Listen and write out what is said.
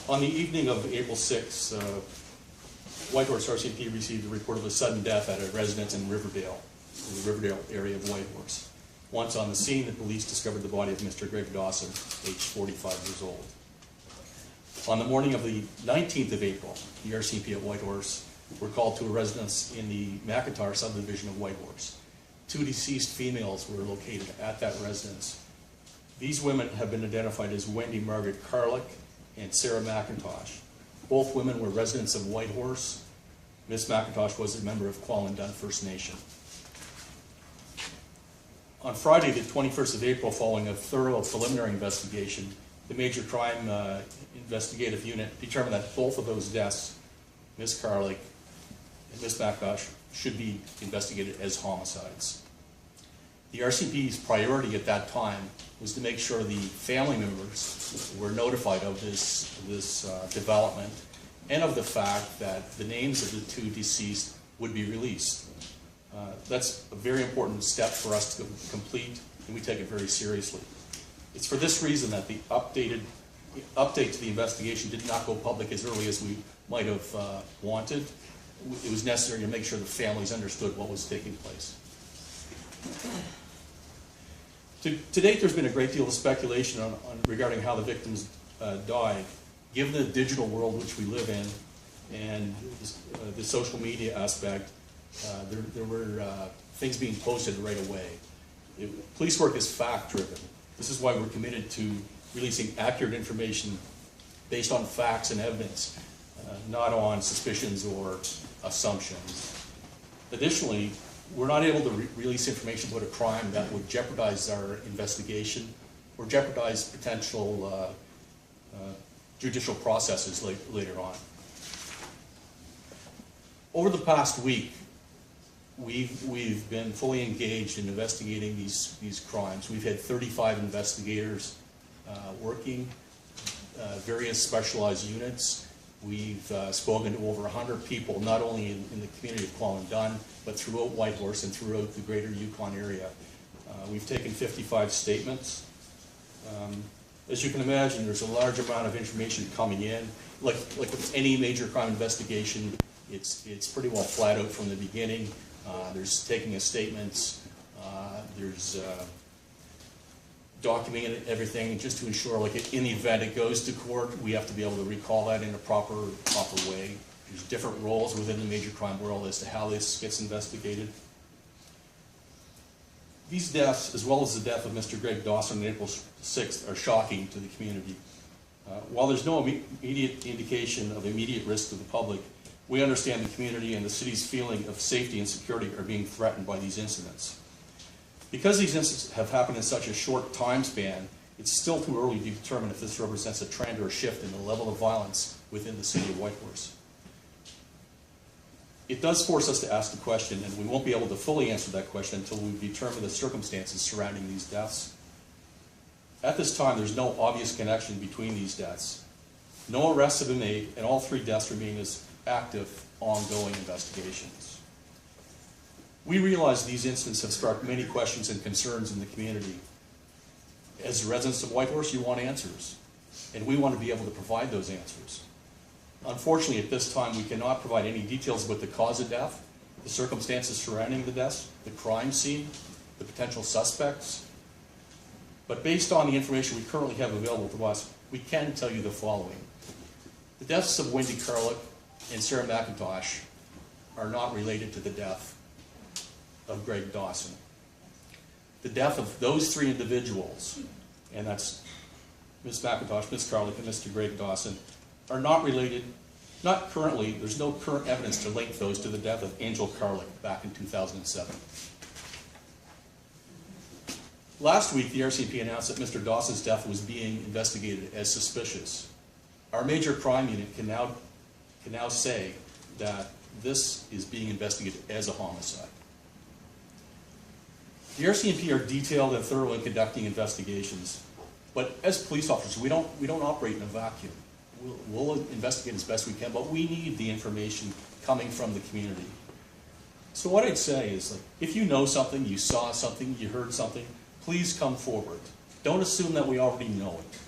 On the evening of April 6, Whitehorse RCMP received a report of a sudden death at a residence in Riverdale, in the Riverdale area of Whitehorse. Once on the scene, the police discovered the body of Mr. Greg Dawson, aged 45 years old. On the morning of the 19th of April, the RCMP at Whitehorse were called to a residence in the McIntosh subdivision of Whitehorse. 2 deceased females were located at that residence. These women have been identified as Wendy Carlick and Sarah McIntosh. Both women were residents of Whitehorse. Miss McIntosh was a member of Kwanlin Dun First Nation. On Friday, the 21st of April, following a thorough preliminary investigation, the Major Crime Investigative Unit determined that both of those deaths, Miss Carlick and Miss McIntosh, should be investigated as homicides. The RCMP's priority at that time was to make sure the family members were notified of this development and of the fact that the names of the 2 deceased would be released. That's a very important step for us to complete, and we take it very seriously. It's for this reason that the update to the investigation did not go public as early as we might have wanted. It was necessary to make sure the families understood what was taking place. To date, there's been a great deal of speculation regarding how the victims died. Given the digital world which we live in and the social media aspect, there were things being posted right away. Police work is fact-driven. This is why we're committed to releasing accurate information based on facts and evidence, not on suspicions or assumptions. Additionally, we're not able to release information about a crime that would jeopardize our investigation or jeopardize potential judicial processes later on. Over the past week, we've been fully engaged in investigating these crimes. We've had 35 investigators working, various specialized units. We've spoken to over 100 people, not only in the community of Kwanlin Dun, but throughout Whitehorse and throughout the greater Yukon area. We've taken 55 statements. As you can imagine, there's a large amount of information coming in. Like with any major crime investigation, it's pretty well flat out from the beginning. There's taking of statements, there's documenting everything just to ensure, like in the event it goes to court, we have to be able to recall that in a proper way. There's different roles within the major crime world as to how this gets investigated. These deaths, as well as the death of Mr. Greg Dawson on April 6th, are shocking to the community. While there's no immediate indication of immediate risk to the public, we understand the community and the city's feeling of safety and security are being threatened by these incidents. Because these incidents have happened in such a short time span, it's still too early to determine if this represents a trend or a shift in the level of violence within the city of Whitehorse. It does force us to ask the question, and we won't be able to fully answer that question until we determine the circumstances surrounding these deaths. At this time, there's no obvious connection between these deaths. No arrests have been made, and all 3 deaths remain as active, ongoing investigations. We realize these incidents have sparked many questions and concerns in the community. As residents of Whitehorse, you want answers, and we want to be able to provide those answers. Unfortunately, at this time, we cannot provide any details about the cause of death, the circumstances surrounding the deaths, the crime scene, the potential suspects. But based on the information we currently have available to us, we can tell you the following. The deaths of Wendy Carlick and Sarah McIntosh are not related to the death of Greg Dawson. The death of those 3 individuals, and that's Ms. McIntosh, Ms. Carlick, and Mr. Greg Dawson, are not related, not currently, there's no current evidence to link those to the death of Angel Carlick back in 2007. Last week, the RCMP announced that Mr. Dawson's death was being investigated as suspicious. Our major crime unit can now say that this is being investigated as a homicide. The RCMP are detailed and thorough in conducting investigations, but as police officers, we don't operate in a vacuum. We'll investigate as best we can, but we need the information coming from the community. So what I'd say is, like, if you know something, you saw something, you heard something, please come forward. Don't assume that we already know it.